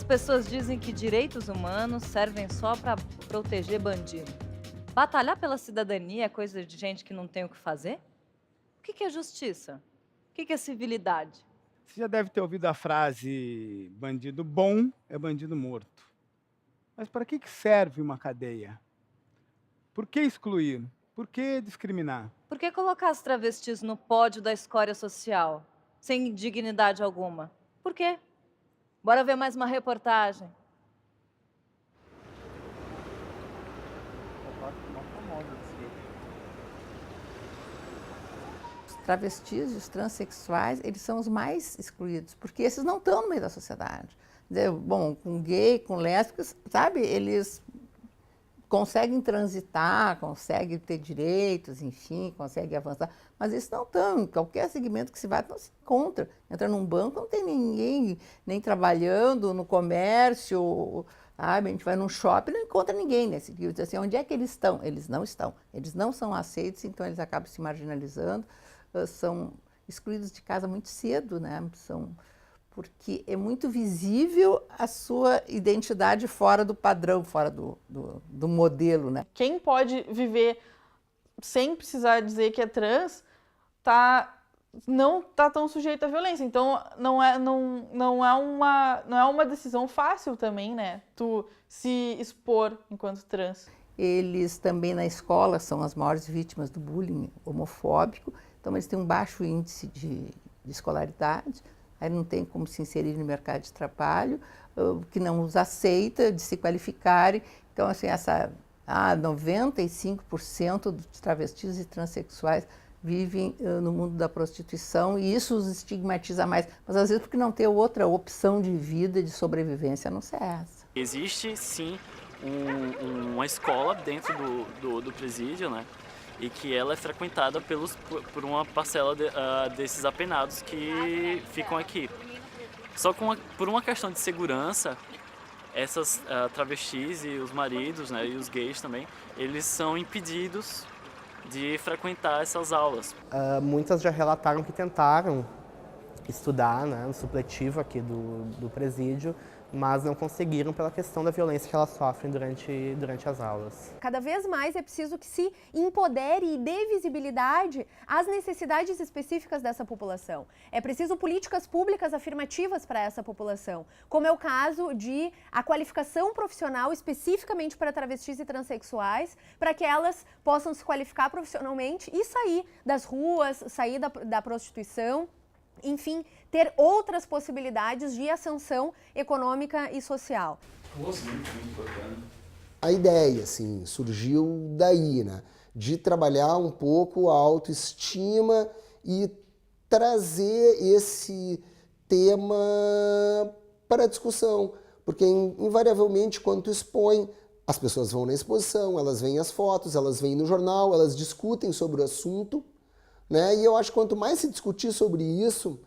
pessoas dizem que direitos humanos servem só para proteger bandido. Batalhar pela cidadania é coisa de gente que não tem o que fazer? O que é justiça? O que é civilidade? Você já deve ter ouvido a frase: "Bandido bom é bandido morto". Mas para que serve uma cadeia? Por que excluir? Por que discriminar? Por que colocar as travestis no pódio da escória social, sem dignidade alguma? Por quê? Bora ver mais uma reportagem. Os travestis e os transexuais, eles são os mais excluídos, porque esses não estão no meio da sociedade. Bom, com gay, com lésbicas, sabe, eles conseguem transitar, conseguem ter direitos, enfim, conseguem avançar, mas eles não estão, em qualquer segmento que se vai, não se encontra. Entra num banco, não tem ninguém, nem trabalhando, no comércio, sabe? A gente vai num shopping, não encontra ninguém nesse grupo. Diz assim, onde é que eles estão? Eles não estão. Eles não são aceitos, então eles acabam se marginalizando, são excluídos de casa muito cedo, né? Porque é muito visível a sua identidade fora do padrão, fora do modelo, né? Quem pode viver sem precisar dizer que é trans, não tá tão sujeito à violência. Então não é uma decisão fácil também, né? Tu se expor enquanto trans. Eles também na escola são as maiores vítimas do bullying homofóbico, então eles têm um baixo índice de escolaridade, aí não tem como se inserir no mercado de trabalho, que não os aceita de se qualificarem. Então, assim, 95% dos travestis e transexuais vivem no mundo da prostituição e isso os estigmatiza mais, mas às vezes porque não tem outra opção de vida, de sobrevivência, a não ser essa. Existe, sim, uma escola dentro do presídio, né? E que ela é frequentada por uma parcela desses apenados que ficam aqui. Só que por uma questão de segurança, essas travestis e os maridos, né, e os gays também, eles são impedidos de frequentar essas aulas. Muitas já relataram que tentaram estudar, né, no supletivo aqui do presídio, mas não conseguiram pela questão da violência que elas sofrem durante as aulas. Cada vez mais é preciso que se empodere e dê visibilidade às necessidades específicas dessa população. É preciso políticas públicas afirmativas para essa população, como é o caso de a qualificação profissional especificamente para travestis e transexuais, para que elas possam se qualificar profissionalmente e sair das ruas, sair da prostituição. Enfim, ter outras possibilidades de ascensão econômica e social. A ideia, assim, surgiu daí, né? De trabalhar um pouco a autoestima e trazer esse tema para a discussão. Porque, invariavelmente, quando tu expõe, as pessoas vão na exposição, elas veem as fotos, elas veem no jornal, elas discutem sobre o assunto, né? E eu acho que quanto mais se discutir sobre isso,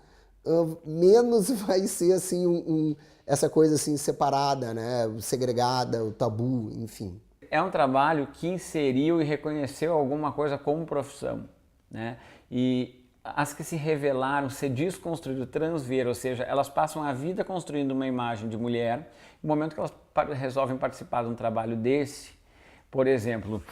menos vai ser assim essa coisa assim separada, né? Segregada, o tabu, enfim. É um trabalho que inseriu e reconheceu alguma coisa como profissão, né? E as que se revelaram ser desconstruído, transver, ou seja, elas passam a vida construindo uma imagem de mulher. No momento que elas resolvem participar de um trabalho desse, por exemplo,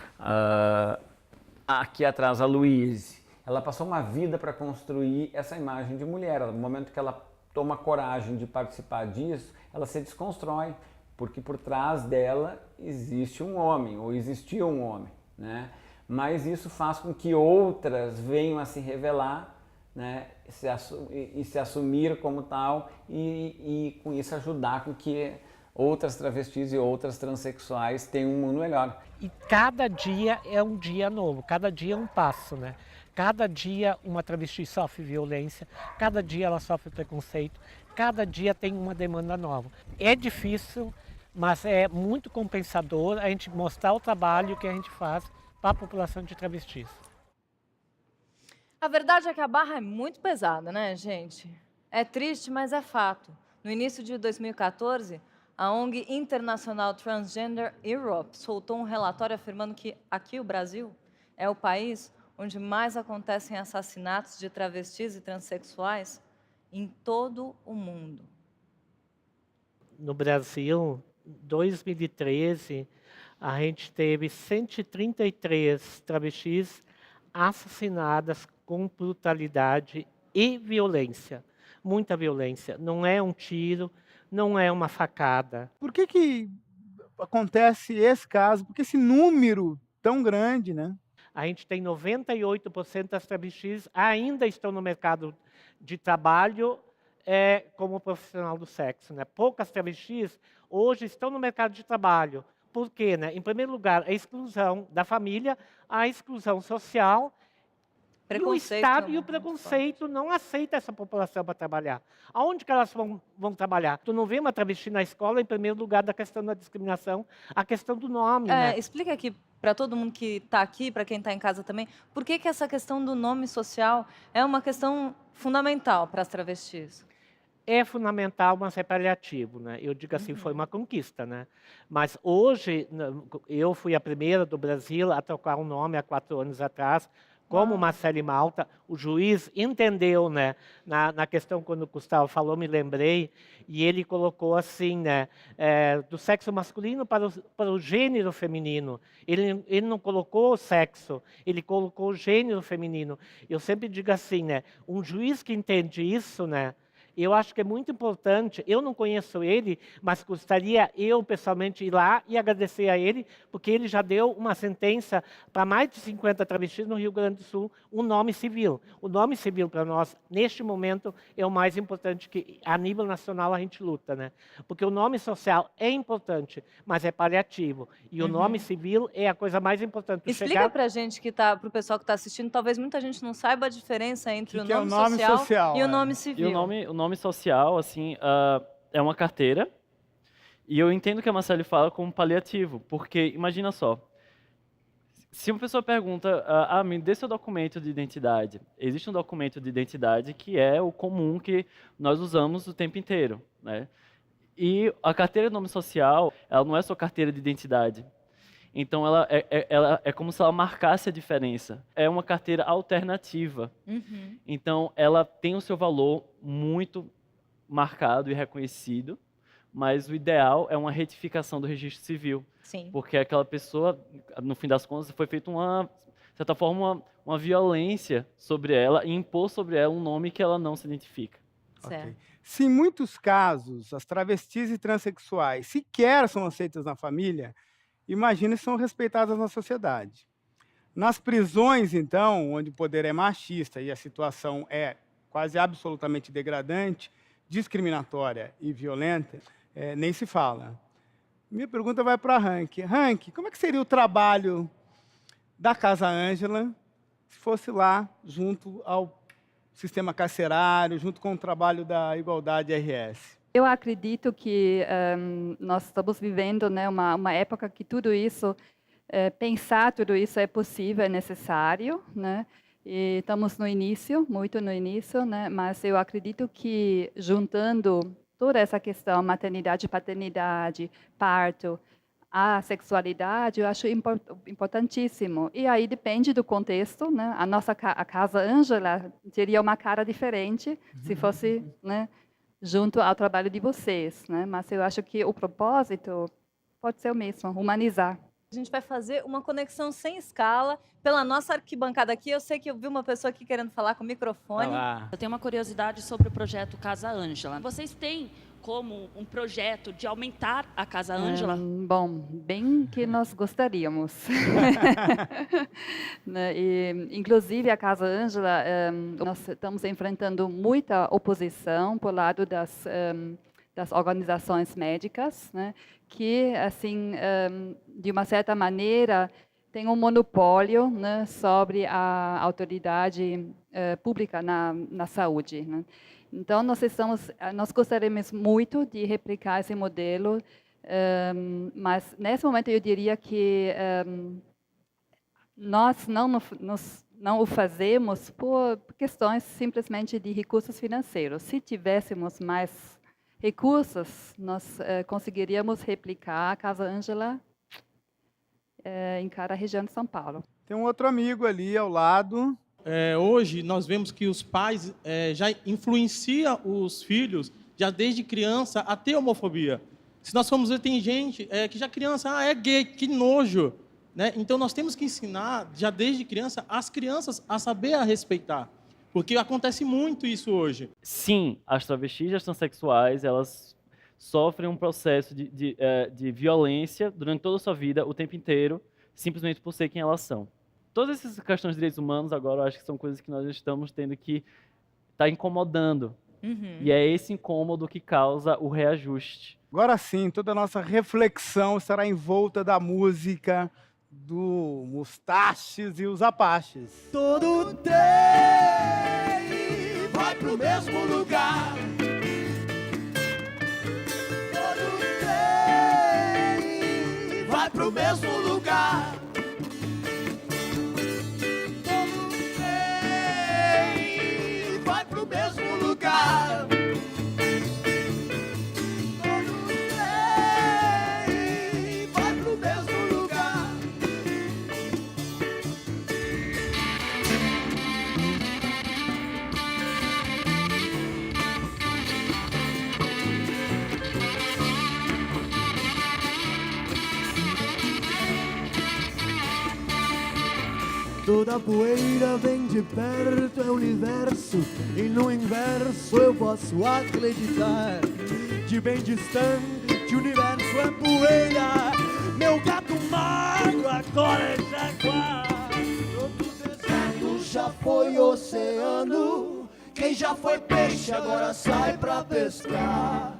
aqui atrás a Luíse, ela passou uma vida para construir essa imagem de mulher. No momento que ela toma coragem de participar disso, ela se desconstrói, porque por trás dela existe um homem, ou existia um homem, né? Mas isso faz com que outras venham a se revelar, né? E se assumir como tal, e com isso ajudar com que outras travestis e outras transexuais tenham um mundo melhor. E cada dia é um dia novo, cada dia é um passo, né? Cada dia uma travesti sofre violência, cada dia ela sofre preconceito, cada dia tem uma demanda nova. É difícil, mas é muito compensador a gente mostrar o trabalho que a gente faz para a população de travestis. A verdade é que a barra é muito pesada, né, gente? É triste, mas é fato. No início de 2014, a ONG International Transgender Europe soltou um relatório afirmando que aqui o Brasil é o país onde mais acontecem assassinatos de travestis e transexuais em todo o mundo. no Brasil, em 2013, a gente teve 133 travestis assassinadas com brutalidade e violência. Muita violência. Não é um tiro, não é uma facada. Por que acontece esse caso? Por que esse número tão grande, né? A gente tem 98% das travestis ainda estão no mercado de trabalho como profissional do sexo, né? Poucas travestis hoje estão no mercado de trabalho. Por quê, né? Em primeiro lugar, a exclusão da família, a exclusão social. E o Estado e o preconceito não aceita essa população para trabalhar. Aonde que elas vão trabalhar? Tu não vê uma travesti na escola, em primeiro lugar, da questão da discriminação, a questão do nome, né? Explica aqui para todo mundo que está aqui, para quem está em casa também, por que essa questão do nome social é uma questão fundamental para as travestis? É fundamental, mas é paliativo, né? Eu digo assim, foi uma conquista, né? Mas hoje, eu fui a primeira do Brasil a trocar um nome há 4 anos atrás, como Marcele Malta. O juiz entendeu, né? Na questão, quando o Gustavo falou, me lembrei, e ele colocou assim, né? Do sexo masculino para o gênero feminino. Ele não colocou o sexo, ele colocou o gênero feminino. Eu sempre digo assim, né? Um juiz que entende isso, né? Eu acho que é muito importante, eu não conheço ele, mas gostaria eu pessoalmente ir lá e agradecer a ele, porque ele já deu uma sentença para mais de 50 travestis no Rio Grande do Sul, um nome civil. O nome civil para nós, neste momento, é o mais importante que a nível nacional a gente luta, né? Porque o nome social é importante, mas é paliativo. E o nome civil é a coisa mais importante. Explica para a gente, para o pessoal que está assistindo, talvez muita gente não saiba a diferença entre o nome social e o nome civil. E o nome social, assim, é uma carteira, e eu entendo que a Marcele fala como paliativo, porque, imagina só, se uma pessoa pergunta, me dê seu documento de identidade, existe um documento de identidade que é o comum que nós usamos o tempo inteiro, né? E a carteira de nome social, ela não é só carteira de identidade. Então, ela é como se ela marcasse a diferença. É uma carteira alternativa. Então, ela tem o seu valor muito marcado e reconhecido, mas o ideal é uma retificação do registro civil. Sim. Porque aquela pessoa, no fim das contas, foi feita de certa forma, uma violência sobre ela e impor sobre ela um nome que ela não se identifica. Certo. Se em muitos casos as travestis e transexuais sequer são aceitas na família, imagina se são respeitadas na sociedade. Nas prisões, então, onde o poder é machista e a situação é quase absolutamente degradante, discriminatória e violenta, nem se fala. Minha pergunta vai para a Rank. Rank, como é que seria o trabalho da Casa Ângela se fosse lá junto ao sistema carcerário, junto com o trabalho da Igualdade RS? Eu acredito que nós estamos vivendo, né, uma época que tudo isso, pensar tudo isso é possível, é necessário, né? E estamos no início, muito no início, né? Mas eu acredito que juntando toda essa questão, maternidade, paternidade, parto, a sexualidade, eu acho importantíssimo. E aí depende do contexto, né? A Casa Ângela teria uma cara diferente se fosse, né, junto ao trabalho de vocês, né? Mas eu acho que o propósito pode ser o mesmo, humanizar. A gente vai fazer uma conexão sem escala pela nossa arquibancada aqui. Eu sei que eu vi uma pessoa aqui querendo falar com o microfone. Eu tenho uma curiosidade sobre o projeto Casa Ângela. Vocês têm como um projeto de aumentar a Casa Ângela? Bom, bem que nós gostaríamos. Inclusive, a Casa Ângela, nós estamos enfrentando muita oposição por lado das organizações médicas, né, que, assim, de uma certa maneira, tem um monopólio, né, sobre a autoridade pública na saúde, né. Então, nós gostaríamos muito de replicar esse modelo, mas, nesse momento, eu diria que nós não o fazemos por questões simplesmente de recursos financeiros. Se tivéssemos mais recursos, nós conseguiríamos replicar a Casa Ângela em cada região de São Paulo. Tem um outro amigo ali ao lado. Hoje, nós vemos que os pais já influenciam os filhos já desde criança, a ter homofobia. Se nós formos ver, tem gente que já criança, é gay, que nojo. Né? Então, nós temos que ensinar, já desde criança, as crianças a saber a respeitar. Porque acontece muito isso hoje. Sim, as travestis e as transexuais, elas sofrem um processo de violência durante toda a sua vida, o tempo inteiro, simplesmente por ser quem elas são. Todas essas questões de direitos humanos, agora, eu acho que são coisas que nós estamos tendo que estar incomodando. E é esse incômodo que causa o reajuste. Agora sim, toda a nossa reflexão estará em volta da música do Mustaches e os Apaches. Todo trem vai pro mesmo lugar. Todo trem vai pro mesmo lugar. Todo trem vai pro mesmo lugar. Todo trem vai pro mesmo lugar. Toda poeira vem de perto, é o universo, e no inverso eu posso acreditar. De bem distante, o universo é poeira, meu gato magro agora é jaguar. Todo deserto já foi oceano, quem já foi peixe agora sai pra pescar.